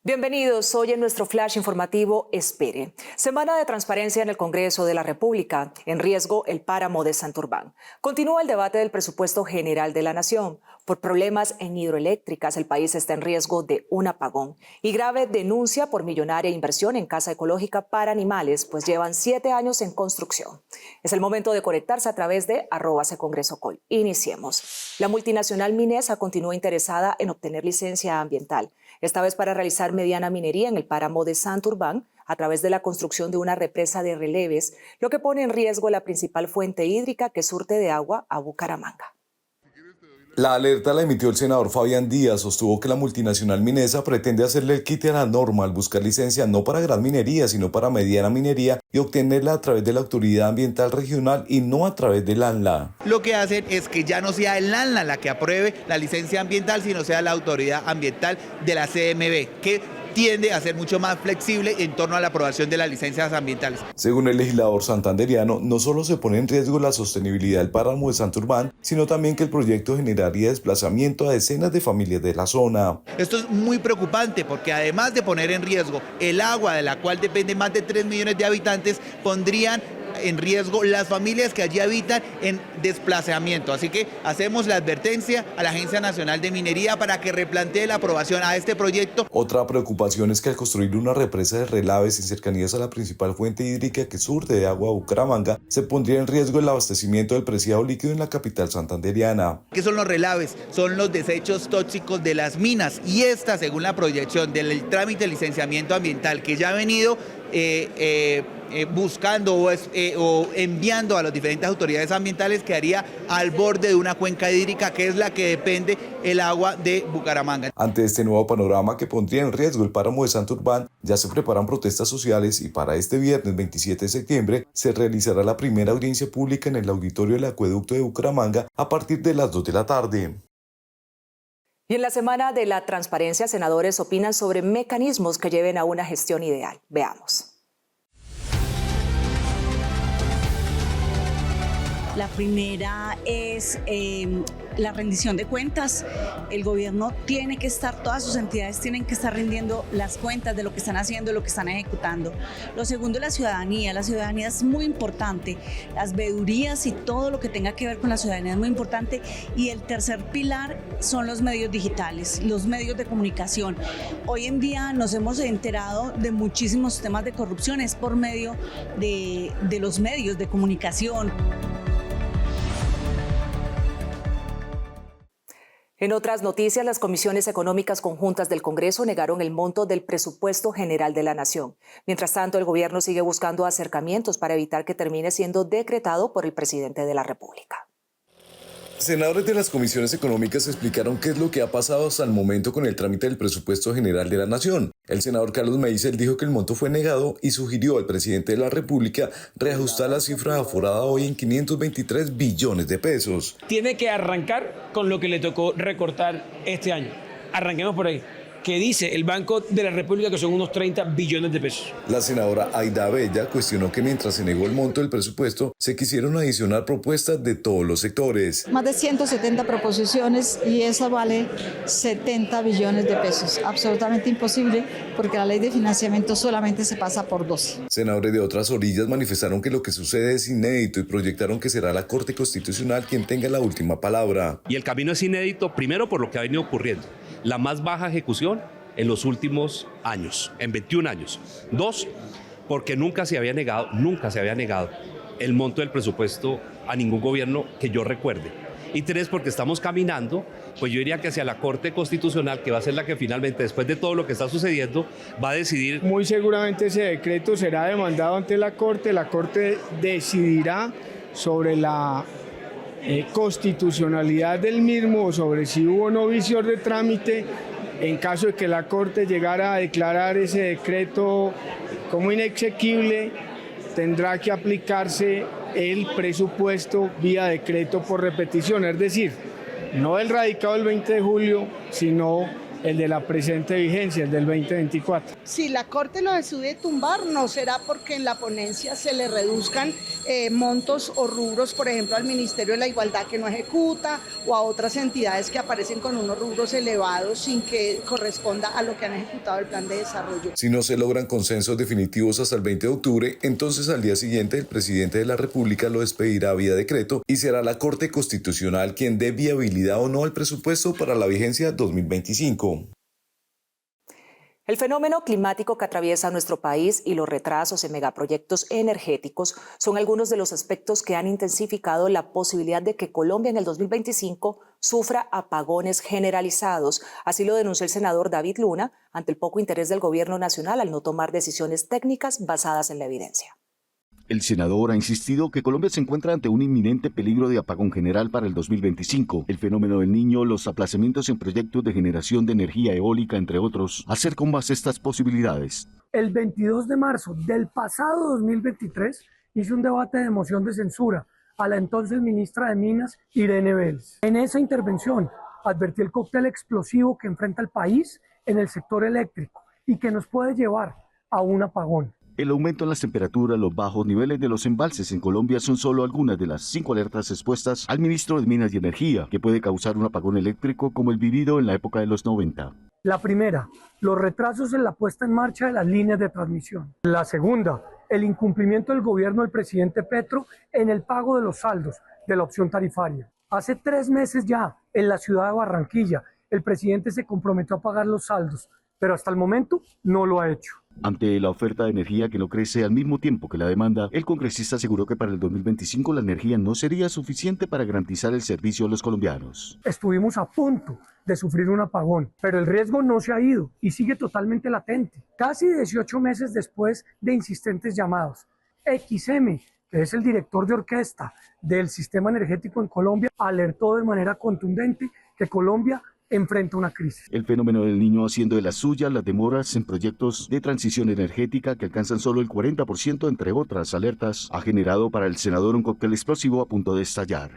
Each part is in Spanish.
Bienvenidos, hoy en nuestro flash informativo Espere. Semana de transparencia en el Congreso de la República. En riesgo el páramo de Santurbán. Continúa el debate del presupuesto general de la Nación. Por problemas en hidroeléctricas, el país está en riesgo de un apagón. Y grave denuncia por millonaria inversión en casa ecológica para animales, pues llevan 7 años en construcción. Es el momento de conectarse a través de @secongresocol. Iniciemos. La multinacional Minesa continúa interesada en obtener licencia ambiental, esta vez para realizar mediana minería en el páramo de Santurbán a través de la construcción de una represa de releves, lo que pone en riesgo la principal fuente hídrica que surte de agua a Bucaramanga. La alerta la emitió el senador Fabián Díaz. Sostuvo que la multinacional Minesa pretende hacerle el quite a la norma al buscar licencia no para gran minería, sino para mediana minería y obtenerla a través de la Autoridad Ambiental Regional y no a través del ANLA. Lo que hacen es que ya no sea el ANLA la que apruebe la licencia ambiental, sino sea la Autoridad Ambiental de la CMB, que tiende a ser mucho más flexible en torno a la aprobación de las licencias ambientales. Según el legislador santanderiano, no solo se pone en riesgo la sostenibilidad del páramo de Santurbán, sino también que el proyecto generaría desplazamiento a decenas de familias de la zona. Esto es muy preocupante porque además de poner en riesgo el agua de la cual dependen más de 3 millones de habitantes, pondrían en riesgo las familias que allí habitan en desplazamiento. Así que hacemos la advertencia a la Agencia Nacional de Minería para que replantee la aprobación a este proyecto. Otra preocupación es que al construir una represa de relaves en cercanías a la principal fuente hídrica que surte de agua a Bucaramanga, se pondría en riesgo el abastecimiento del preciado líquido en la capital santanderiana. ¿Qué son los relaves? Son los desechos tóxicos de las minas, y esta, según la proyección del trámite de licenciamiento ambiental que ya ha venido buscando o enviando a las diferentes autoridades ambientales, quedaría al borde de una cuenca hídrica que es la que depende el agua de Bucaramanga. Ante este nuevo panorama que pondría en riesgo el páramo de Santurbán, ya se preparan protestas sociales y para este viernes 27 de septiembre se realizará la primera audiencia pública en el auditorio del acueducto de Bucaramanga a partir de las 2 de la tarde. Y en la semana de la transparencia, senadores opinan sobre mecanismos que lleven a una gestión ideal. Veamos. La primera es la rendición de cuentas. El gobierno tiene que estar, todas sus entidades tienen que estar rindiendo las cuentas de lo que están haciendo, de lo que están ejecutando. Lo segundo es la ciudadanía. La ciudadanía es muy importante. Las veedurías y todo lo que tenga que ver con la ciudadanía es muy importante. Y el tercer pilar son los medios digitales, los medios de comunicación. Hoy en día nos hemos enterado de muchísimos temas de corrupción, es por medio de los medios de comunicación. En otras noticias, las comisiones económicas conjuntas del Congreso negaron el monto del presupuesto general de la Nación. Mientras tanto, el gobierno sigue buscando acercamientos para evitar que termine siendo decretado por el presidente de la República. Senadores de las comisiones económicas explicaron qué es lo que ha pasado hasta el momento con el trámite del presupuesto general de la Nación. El senador Carlos Meisel dijo que el monto fue negado y sugirió al presidente de la República reajustar la cifra aforada hoy en 523 billones de pesos. Tiene que arrancar con lo que le tocó recortar este año. Arranquemos por ahí. Que dice el Banco de la República que son unos 30 billones de pesos. La senadora Aida Abella cuestionó que mientras se negó el monto del presupuesto, se quisieron adicionar propuestas de todos los sectores. Más de 170 proposiciones y eso vale 70 billones de pesos. Absolutamente imposible porque la ley de financiamiento solamente se pasa por 12. Senadores de otras orillas manifestaron que lo que sucede es inédito y proyectaron que será la Corte Constitucional quien tenga la última palabra. Y el camino es inédito, primero por lo que ha venido ocurriendo. La más baja ejecución en los últimos años, en 21 años. 2, porque nunca se había negado el monto del presupuesto a ningún gobierno que yo recuerde. Y 3, porque estamos caminando, pues yo diría que hacia la Corte Constitucional, que va a ser la que finalmente, después de todo lo que está sucediendo, va a decidir. Muy seguramente ese decreto será demandado ante la Corte decidirá sobre la constitucionalidad del mismo, sobre si hubo o no vicios de trámite. En caso de que la Corte llegara a declarar ese decreto como inexequible, tendrá que aplicarse el presupuesto vía decreto por repetición, es decir, no el radicado el 20 de julio, sino el de la presente vigencia, el del 2024. Si la Corte lo decide tumbar, no será porque en la ponencia se le reduzcan montos o rubros, por ejemplo, al Ministerio de la Igualdad que no ejecuta o a otras entidades que aparecen con unos rubros elevados sin que corresponda a lo que han ejecutado el plan de desarrollo. Si no se logran consensos definitivos hasta el 20 de octubre, entonces al día siguiente el presidente de la República lo despedirá vía decreto y será la Corte Constitucional quien dé viabilidad o no al presupuesto para la vigencia 2025. El fenómeno climático que atraviesa nuestro país y los retrasos en megaproyectos energéticos son algunos de los aspectos que han intensificado la posibilidad de que Colombia en el 2025 sufra apagones generalizados. Así lo denunció el senador David Luna ante el poco interés del gobierno nacional al no tomar decisiones técnicas basadas en la evidencia. El senador ha insistido que Colombia se encuentra ante un inminente peligro de apagón general para el 2025. El fenómeno del Niño, los aplazamientos en proyectos de generación de energía eólica, entre otros, acercan más estas posibilidades. El 22 de marzo del pasado 2023 hice un debate de moción de censura a la entonces ministra de Minas, Irene Vélez. En esa intervención advertí el cóctel explosivo que enfrenta el país en el sector eléctrico y que nos puede llevar a un apagón. El aumento en las temperaturas, los bajos niveles de los embalses en Colombia son solo algunas de las 5 alertas expuestas al ministro de Minas y Energía, que puede causar un apagón eléctrico como el vivido en la época de los 90. La primera, los retrasos en la puesta en marcha de las líneas de transmisión. La segunda, el incumplimiento del gobierno del presidente Petro en el pago de los saldos de la opción tarifaria. Hace 3 meses ya, en la ciudad de Barranquilla, el presidente se comprometió a pagar los saldos, pero hasta el momento no lo ha hecho. Ante la oferta de energía que no crece al mismo tiempo que la demanda, el congresista aseguró que para el 2025 la energía no sería suficiente para garantizar el servicio a los colombianos. Estuvimos a punto de sufrir un apagón, pero el riesgo no se ha ido y sigue totalmente latente. Casi 18 meses después de insistentes llamados, XM, que es el director de orquesta del sistema energético en Colombia, alertó de manera contundente que Colombia enfrenta una crisis. El fenómeno del Niño haciendo de las suyas las demoras en proyectos de transición energética que alcanzan solo el 40%, entre otras alertas, ha generado para el senador un cóctel explosivo a punto de estallar.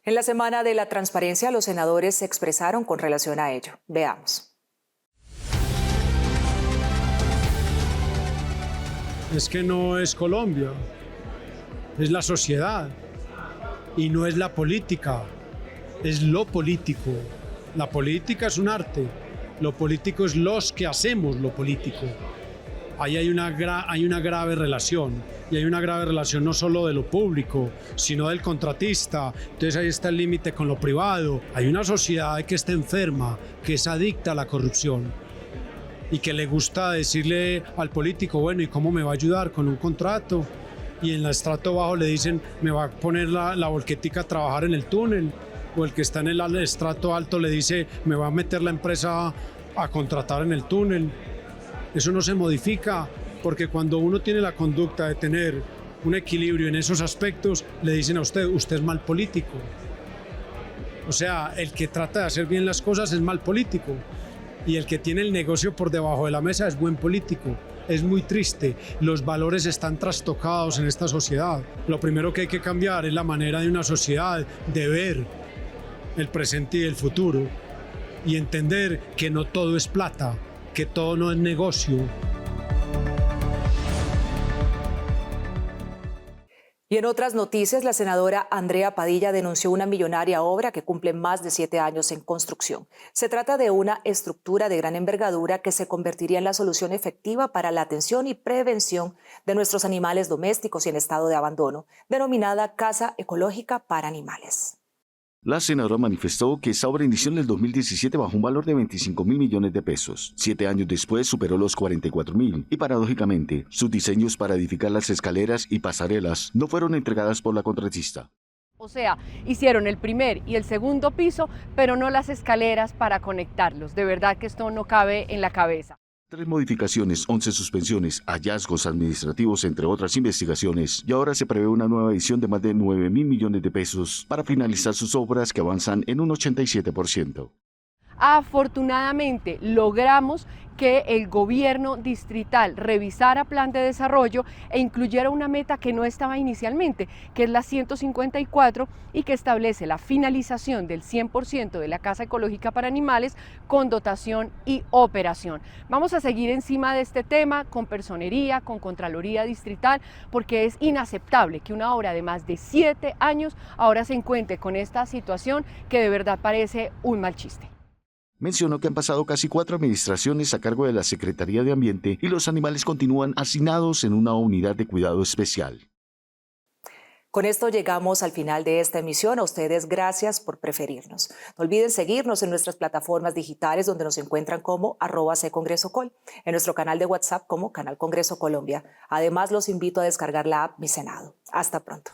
En la Semana de la Transparencia, los senadores se expresaron con relación a ello. Veamos. Es que no es Colombia, es la sociedad y no es la política, es lo político. La política es un arte, lo político es los que hacemos lo político. Ahí hay una grave relación, y hay una grave relación no solo de lo público, sino del contratista. Entonces ahí está el límite con lo privado. Hay una sociedad que está enferma, que es adicta a la corrupción y que le gusta decirle al político, bueno, ¿y cómo me va a ayudar con un contrato? Y en el estrato bajo le dicen, me va a poner la volquetica a trabajar en el túnel. O el que está en el estrato alto le dice, me va a meter la empresa a contratar en el túnel. Eso no se modifica, porque cuando uno tiene la conducta de tener un equilibrio en esos aspectos, le dicen a usted es mal político. O sea, el que trata de hacer bien las cosas es mal político, y el que tiene el negocio por debajo de la mesa es buen político. Es muy triste, los valores están trastocados en esta sociedad. Lo primero que hay que cambiar es la manera de una sociedad de ver el presente y el futuro, y entender que no todo es plata, que todo no es negocio. Y en otras noticias, la senadora Andrea Padilla denunció una millonaria obra que cumple más de 7 años en construcción. Se trata de una estructura de gran envergadura que se convertiría en la solución efectiva para la atención y prevención de nuestros animales domésticos y en estado de abandono, denominada Casa Ecológica para Animales. La senadora manifestó que esa obra inició en el 2017 bajo un valor de 25.000 millones de pesos. 7 años después superó los 44.000 y paradójicamente, sus diseños para edificar las escaleras y pasarelas no fueron entregadas por la contratista. O sea, hicieron el primer y el segundo piso, pero no las escaleras para conectarlos. De verdad que esto no cabe en la cabeza. 3 modificaciones, 11 suspensiones, hallazgos administrativos, entre otras investigaciones, y ahora se prevé una nueva edición de más de 9.000 millones de pesos para finalizar sus obras que avanzan en un 87%. Afortunadamente logramos que el gobierno distrital revisara plan de desarrollo e incluyera una meta que no estaba inicialmente, que es la 154 y que establece la finalización del 100% de la Casa Ecológica para Animales con dotación y operación. Vamos a seguir encima de este tema con personería, con Contraloría Distrital, porque es inaceptable que una obra de más de 7 años ahora se encuentre con esta situación que de verdad parece un mal chiste. Mencionó que han pasado casi 4 administraciones a cargo de la Secretaría de Ambiente y los animales continúan hacinados en una unidad de cuidado especial. Con esto llegamos al final de esta emisión. A ustedes gracias por preferirnos. No olviden seguirnos en nuestras plataformas digitales donde nos encuentran como @ccongresocol, en nuestro canal de WhatsApp como Canal Congreso Colombia. Además, los invito a descargar la app Mi Senado. Hasta pronto.